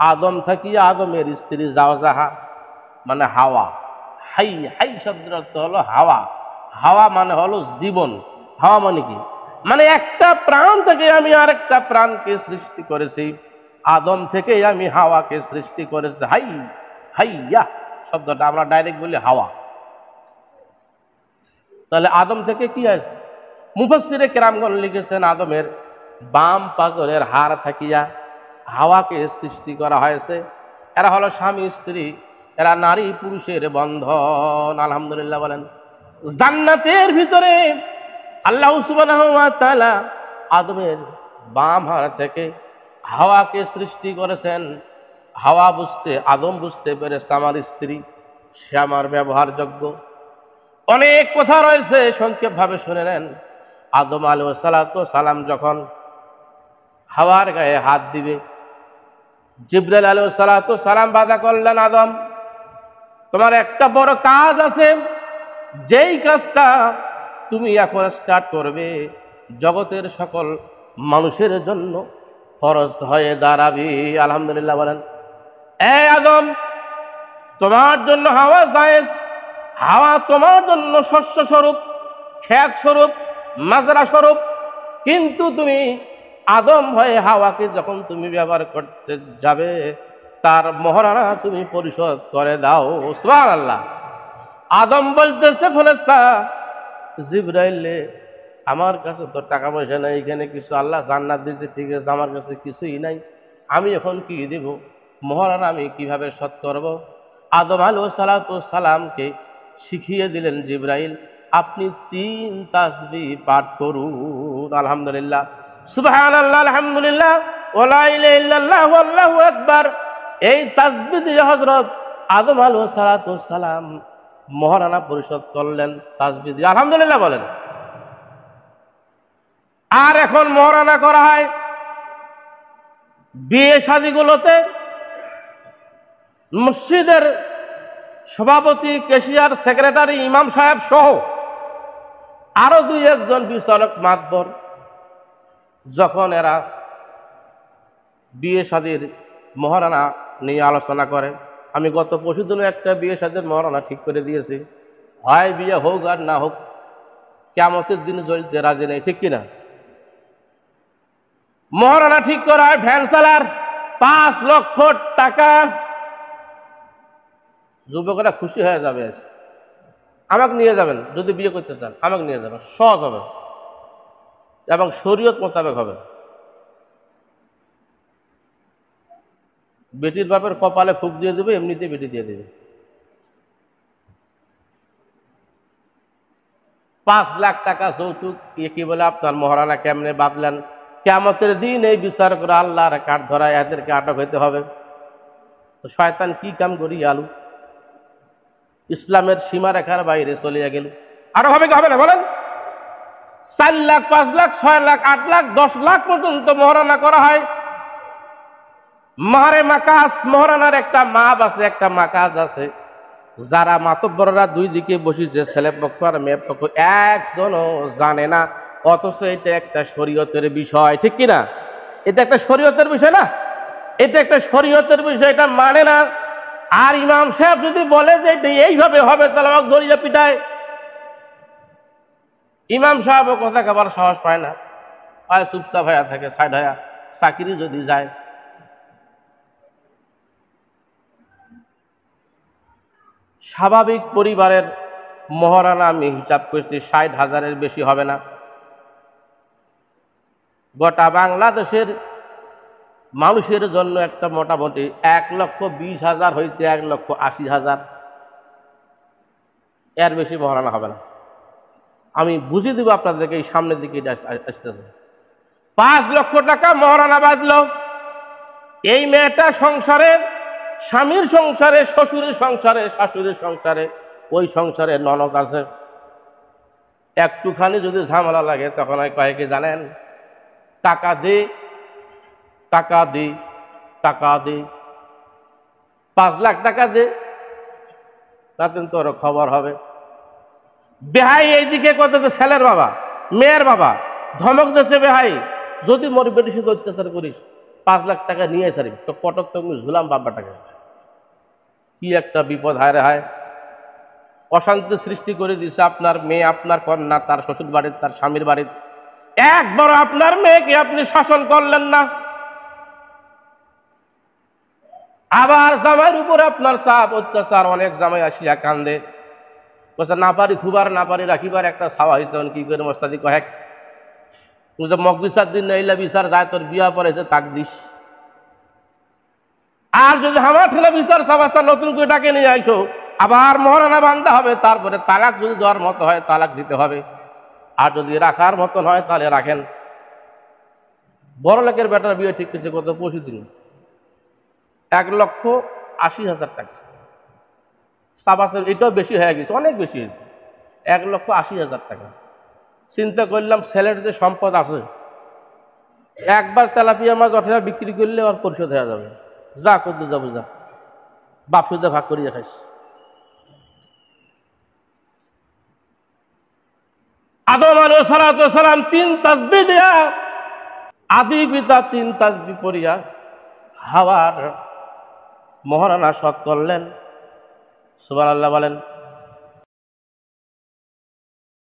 আদম থাকিয়া আদমের স্ত্রী জাওজাহা মানে হাওয়া। হাই হাই শব্দের অর্থ হলো হাওয়া। হাওয়া মানে হলো জীবন। হাওয়া মানে কি? মানে একটা প্রাণ থেকে আমি আরেকটা প্রাণকে সৃষ্টি করেছি। আদম থেকে আমি হাওয়াকে সৃষ্টি করেছি। হাই হাইয়া শব্দটা আমরা ডাইরেক্ট বলি হাওয়া। তাহলে আদম থেকে কি আছে? মুফাসসিরে কেরামগণ লিখেছেন আদমের বাম পাজরের হাড় থাকিয়া হাওয়াকে সৃষ্টি করা হয়েছে। এরা হলো স্বামী স্ত্রী, এরা নারী পুরুষের বন্ধন। আলহামদুলিল্লাহ বলেন। জান্নাতের ভিতরে আল্লাহ সুবহানাহু ওয়া তাআলা আদমের বাম হাড় থেকে হাওয়াকে সৃষ্টি করেছেন। হাওয়া বুঝতে, আদম বুঝতে পেরেছে আমার স্ত্রী, সে আমার ব্যবহারযোগ্য। অনেক কথা রয়েছে, সংক্ষেপভাবে শুনে নেন। আদম আলাইহিস সালাম যখন হাওয়ার গায়ে হাত দিবে, জিবরাইল আলাইহিস সালাম বাধা করলেন, আদম তোমার একটা বড় কাজ আছে, যেই কাজটা তুমি এখন স্টার্ট করবে জগতের সকল মানুষের জন্য ফরজ হয়ে দাঁড়াবি। আলহামদুলিল্লাহ বলেন। এ আদম, তোমার জন্য হাওয়া জায়েজ, হাওয়া তোমার জন্য শস্য স্বরূপ, খেত স্বরূপ, মাজরা স্বরূপ, কিন্তু তুমি আদম হয়ে হাওয়াকে যখন তুমি ব্যবহার করতে যাবে তার মহারণা তুমি পরিশোধ করে দাও। সুবহানাল্লাহ। আদম বলতেছে, ফেরেশতা জিবরাইলে আমার কাছে তো টাকা পয়সা নাই, এখানে কিছু আল্লাহ জান্নাত দিয়েছে ঠিক আছে, আমার কাছে কিছুই নাই, আমি এখন কি দেব, মহারণা আমি কিভাবে শোধ করব? আদম আলাইহিস সালামকে শিখিয়ে দিলেন জিবরাইল, আপনি 3 তাসবিহ পাঠ করুন। আলহামদুলিল্লাহ, সুবহানাল্লাহ, আলহামদুলিল্লাহ, ওয়া লা ইলাহা ইল্লাল্লাহু আল্লাহু আকবার। এই তাসবিহ দিয়ে হযরত আদম আলাইহিস সালাম মহারণা পরিশোধ করলেন তাসবিহ দিয়ে। আলহামদুলিল্লাহ বলেন। আর এখন মহারণা করা হয় বিয়ে শাদীগুলোতে। মসজিদের সভাপতি, ক্যাশিয়ার, সেক্রেটারি, ইমাম সাহেব সহ আরো 2-1 বিচারক মাতবর যখন এরা বিয়ে শাদীর মহারণা নিয়ে আলোচনা করে, আমি গত পরশুদিন একটা বিয়ে শাদীর মহারণা ঠিক করে দিয়েছি, হয় বিয়ে হোক আর না হোক কিয়ামতের দিন জ্বলতে রাজি নেই, ঠিক কিনা? মহারণা ঠিক করা হয় ভ্যান চালার 5 লক্ষ টাকা। যুবকেরা খুশি হয়ে যাবে, আমাকে নিয়ে যাবেন, যদি বিয়ে করতে চান আমাকে নিয়ে যাবেন, সহজ হবে এবং শরীয়ত মোতাবেক হবে। বেটির বাপের কপালে ফুক দিয়ে দেবে, এমনিতে বেটি দিয়ে দেবে। 5 লাখ টাকা যৌতুক, কি বলে আপনার মহারণা কেমনে বাঁধলেন? কিয়ামতের দিন এই বিচার করে আল্লাহর কাঠ ধরায় এদেরকে আটক হইতে হবে। তো শয়তান কি কাম করি আলু ইসলামের সীমারেখার বাইরে চলিয়া গেল। আরো হবে কি হবে না বলেন? 4 লাখ, 5 লাখ, 6 লাখ, 8 লাখ, 10 লাখ পর্যন্ত মহারণা করা হয়। মারে মাকাস, মহারণার একটা মাপ আছে, একটা মাকাস আছে। যারা মাতব্বররা 2 দিকে বসিছে, ছেলে পক্ষ আর মেয়ে পক্ষ, একজনও জানে না, অথচ এটা একটা শরীয়তের বিষয়, ঠিক কিনা? এটা একটা শরীয়তের বিষয় না? এটা একটা শরীয়তের বিষয়, এটা মানে না। আর ইমাম সাহেব যদি বলে যে এটা এইভাবে হবে, তাহলে আমাকে জড়িয়ে পিটায়। ইমাম সাহেবও কথা খাবার সাহস পায় না, হয় চুপচাপ হয়ে থাকে, সাইড হয়ে চাকরি যদি যায়। স্বাভাবিক পরিবারের মহারণা আমি হিসাব করছি 60,000-এর বেশি হবে না। গোটা বাংলাদেশের মানুষের জন্য একটা মোটামুটি 1,20,000 হইতে 1,80,000, এর বেশি মহারণা হবে না। আমি বুঝিয়ে দিব আপনাদেরকে, এই সামনের দিকে আসতেছে। 5 লক্ষ টাকা মহারণা বাঁধল। এই মেয়েটা সংসারে, স্বামীর সংসারে, শ্বশুরের সংসারে, শাশুড়ির সংসারে, ওই সংসারে ননদ আছে। একটুখানি যদি ঝামেলা লাগে তখন কয় কি জানেন? টাকা দে, টাকা দে, টাকা দে, 5 লাখ টাকা দে, তাতে তোর খবর হবে। বেহাই এইদিকে করতেছে ছেলের বাবা, মেয়ের বাবা ধমক দিচ্ছে, বেহাই যদি মোর বেটি শুধু অত্যাচার করিস 5 লাখ টাকা নিয়ে সারি তো পটক তো ঝুলাম বাব্বাটাকে। কি একটা বিপদ, হায় রে হায়। অশান্তি সৃষ্টি করে দিছে আপনার মেয়ে, আপনার কন্যা, তার শ্বশুর বাড়ির, তার স্বামীর বাড়ির। একবার আপনার মেয়েকে আপনি শাসন করলেন না, আবার জামাইয়ের উপরে আপনার চাপ অত্যাচার। অনেক জামাই আসিয়া কান্দে, বলছে না পারি থুবার, না পারি রাখিবার, একটা ছাওয়া হয়েছে কি করে মস্তাদি কয়েক মগ বিচার দিন নাইলা বিচার যায়, তোর বিয়া পড়েছে তাক দিস। আর যদি আমার ঠেলা বিচার সাবাস্তা নতুন করে ডাকে নিয়ে আইসো, আবার মহারানা বান্ধা হবে, তারপরে তালাক যদি দেওয়ার মতো হয় তালাক দিতে হবে, আর যদি রাখার মতন হয় তাহলে রাখেন। বড় লোকের বেটার বিয়ে ঠিক করছে কত 25 দিন, 1,80,000 টাকা। সাবাসের এটাও বেশি হয়ে গেছে, অনেক বেশি হয়েছে, 1,80,000 টাকা। চিন্তা করলাম ছেলের যে সম্পদ আছে, একবার তেলাপিয়া মাছ অঠেরা বিক্রি করলে আর পরিশোধ হয়ে যাবে। যা করতে যাবো, যা বাপ সুদে ভাগ করিয়া খাইস। আদম আলাইহিস সালাম 3 তাসবিহ দিয়া, আদি পিতা 3 তাসবিহ পড়িয়া হাওয়ার মহারানা সৎ করলেন। সুবহানাল্লাহ বলেন।